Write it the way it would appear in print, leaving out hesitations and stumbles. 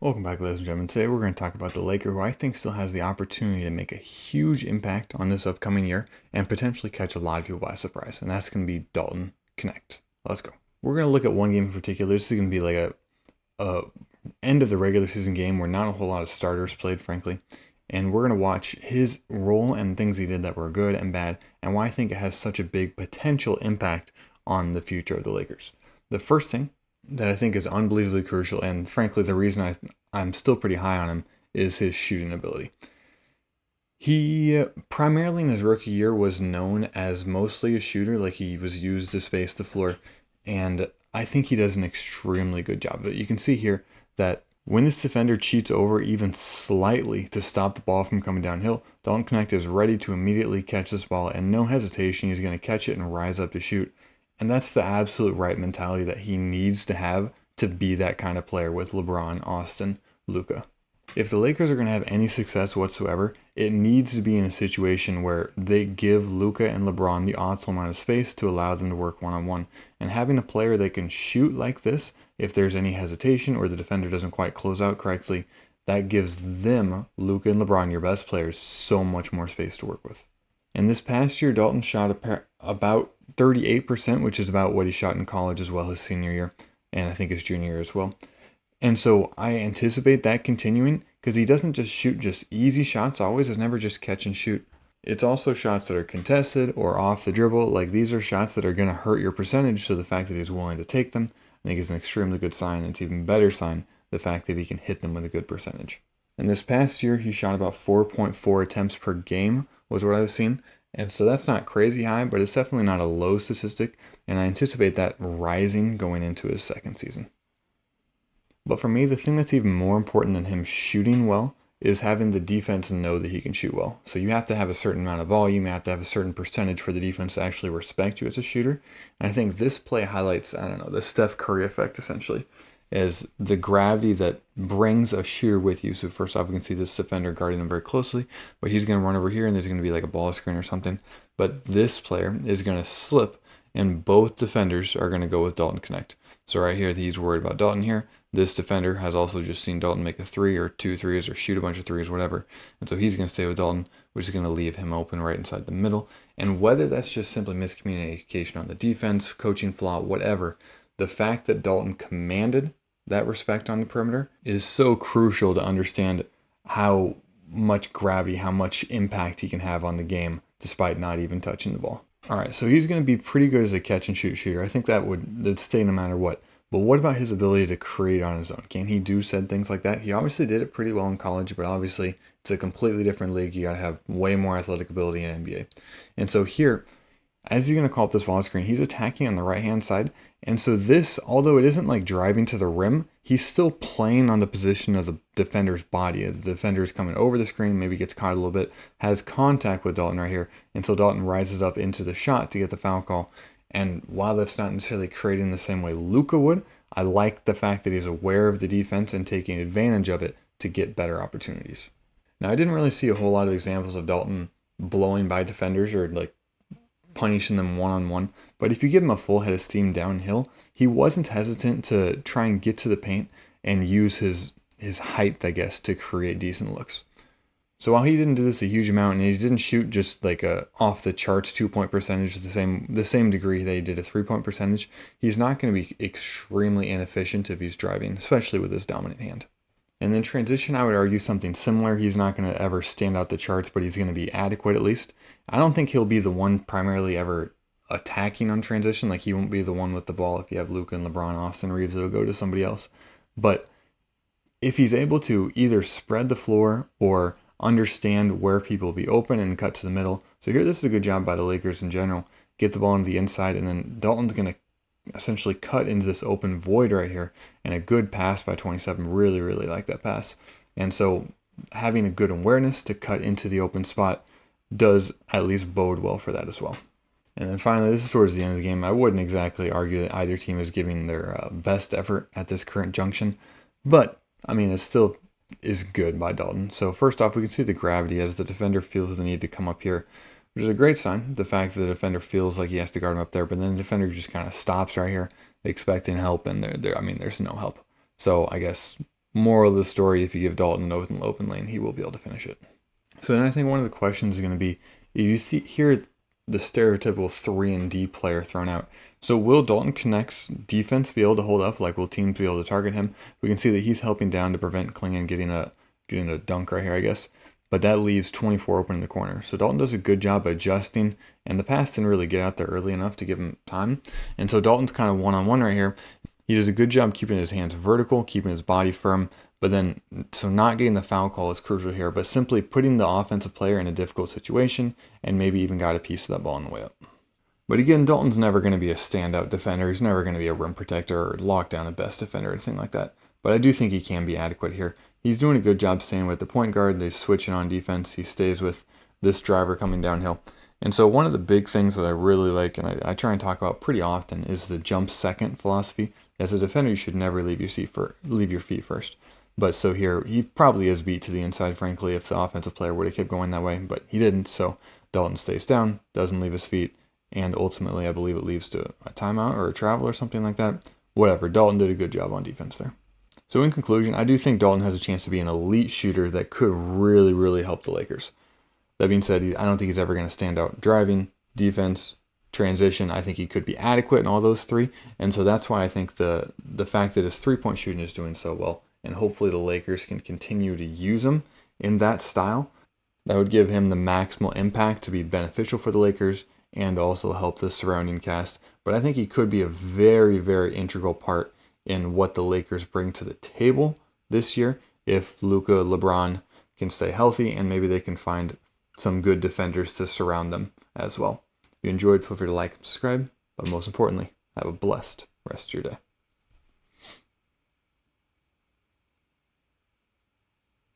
Welcome back, ladies and gentlemen. Today we're going to talk about the Laker, who I think still has the opportunity to make a huge impact on this upcoming year and potentially catch a lot of people by surprise, and that's going to be Dalton Knecht. Let's go. We're going to look at one game in particular. This is going to be like a end of the regular season game where not a whole lot of starters played, frankly, and we're going to watch his role and things he did that were good and bad, and why I think it has such a big potential impact on the future of the Lakers. The first thing that I think is unbelievably crucial, and frankly the reason I'm still pretty high on him, is his shooting ability. He primarily in his rookie year was known as mostly a shooter, like he was used to space the floor, and I think he does an extremely good job of it. You can see here that when this defender cheats over even slightly to stop the ball from coming downhill, Dalton Knecht is ready to immediately catch this ball, and no hesitation, he's going to catch it and rise up to shoot. And that's the absolute right mentality that he needs to have to be that kind of player with LeBron, Austin, Luka. If the Lakers are going to have any success whatsoever, it needs to be in a situation where they give Luka and LeBron the optimal amount of space to allow them to work one-on-one. And having a player that can shoot like this, if there's any hesitation or the defender doesn't quite close out correctly, that gives them, Luka and LeBron, your best players, so much more space to work with. And this past year, Dalton shot about 38%, which is about what he shot in college as well his senior year, and I think his junior year as well. And so I anticipate that continuing because he doesn't just shoot just easy shots always. It's never just catch and shoot. It's also shots that are contested or off the dribble. Like these are shots that are going to hurt your percentage, so the fact that he's willing to take them, I think is an extremely good sign, and it's even better sign the fact that he can hit them with a good percentage. And this past year, he shot about 4.4 attempts per game was what I've seen. And so that's not crazy high, but it's definitely not a low statistic, and I anticipate that rising going into his second season. But for me, the thing that's even more important than him shooting well is having the defense know that he can shoot well. So you have to have a certain amount of volume, you have to have a certain percentage for the defense to actually respect you as a shooter. And I think this play highlights, the Steph Curry effect essentially, is the gravity that brings a shooter with you. So first off, we can see this defender guarding him very closely, but he's going to run over here and there's going to be like a ball screen or something. But this player is going to slip and both defenders are going to go with Dalton Knecht. So right here, he's worried about Dalton here. This defender has also just seen Dalton make a 3 or 2 threes or shoot a bunch of threes, whatever. And so he's going to stay with Dalton, which is going to leave him open right inside the middle. And whether that's just simply miscommunication on the defense, coaching flaw, whatever, the fact that Dalton commanded that respect on the perimeter is so crucial to understand how much gravity, how much impact he can have on the game despite not even touching the ball. All right, so he's going to be pretty good as a catch and shoot shooter. I think that'd stay no matter what. But what about his ability to create on his own? Can he do said things like that? He obviously did it pretty well in college, but obviously it's a completely different league. You got to have way more athletic ability in NBA. And so here, as he's going to call up this ball screen, he's attacking on the right-hand side. And so this, although it isn't like driving to the rim, he's still playing on the position of the defender's body. As the defender is coming over the screen, maybe gets caught a little bit, has contact with Dalton right here. And so Dalton rises up into the shot to get the foul call. And while that's not necessarily creating the same way Luka would, I like the fact that he's aware of the defense and taking advantage of it to get better opportunities. Now, I didn't really see a whole lot of examples of Dalton blowing by defenders or like punishing them one-on-one, but if you give him a full head of steam downhill, he wasn't hesitant to try and get to the paint and use his height, I guess, to create decent looks. So while he didn't do this a huge amount, and he didn't shoot just like a off-the-charts 2-point percentage the same degree that he did a 3-point percentage, he's not going to be extremely inefficient if he's driving, especially with his dominant hand. And then transition, I would argue something similar. He's not going to ever stand out the charts, but he's going to be adequate at least. I don't think he'll be the one primarily ever attacking on transition. Like he won't be the one with the ball. If you have Luka and LeBron, Austin Reeves, it'll go to somebody else. But if he's able to either spread the floor or understand where people will be open and cut to the middle. So here, this is a good job by the Lakers in general. Get the ball into the inside, and then Dalton's going to essentially cut into this open void right here, and a good pass by 27. Really, really like that pass. And so having a good awareness to cut into the open spot does at least bode well for that as well. And then finally, this is towards the end of the game. I wouldn't exactly argue that either team is giving their best effort at this current junction, but I mean, it still is good by Dalton. So first off, we can see the gravity as the defender feels the need to come up here, which is a great sign. The fact that the defender feels like he has to guard him up there, but then the defender just kind of stops right here, expecting help, and there's no help. So I guess moral of the story, if you give Dalton an open lane, he will be able to finish it. So then I think one of the questions is going to be, you hear the stereotypical 3-and-D player thrown out. So will Dalton Knecht's defense be able to hold up? Like, will teams be able to target him? We can see that he's helping down to prevent Klingon getting a dunk right here, I guess. But that leaves 24 open in the corner. So Dalton does a good job adjusting, and the pass didn't really get out there early enough to give him time. And so Dalton's kind of one-on-one right here. He does a good job keeping his hands vertical, keeping his body firm, but then, so not getting the foul call is crucial here, but simply putting the offensive player in a difficult situation and maybe even got a piece of that ball on the way up. But again, Dalton's never going to be a standout defender. He's never going to be a rim protector or lock down a best defender or anything like that. But I do think he can be adequate here. He's doing a good job staying with the point guard. They switch in on defense. He stays with this driver coming downhill. And so one of the big things that I really like, and I try and talk about pretty often, is the jump second philosophy. As a defender, you should never leave your feet first. But so here, he probably is beat to the inside, frankly, if the offensive player would have kept going that way, but he didn't. So Dalton stays down, doesn't leave his feet, and ultimately, I believe it leads to a timeout or a travel or something like that. Whatever, Dalton did a good job on defense there. So in conclusion, I do think Dalton has a chance to be an elite shooter that could really, really help the Lakers. That being said, I don't think he's ever going to stand out driving, defense, transition. I think he could be adequate in all those three. And so that's why I think the fact that his three-point shooting is doing so well, and hopefully the Lakers can continue to use him in that style, that would give him the maximal impact to be beneficial for the Lakers and also help the surrounding cast. But I think he could be a very, very integral part in what the Lakers bring to the table this year if Luka, LeBron can stay healthy, and maybe they can find some good defenders to surround them as well. If you enjoyed, feel free to like and subscribe, but most importantly, have a blessed rest of your day.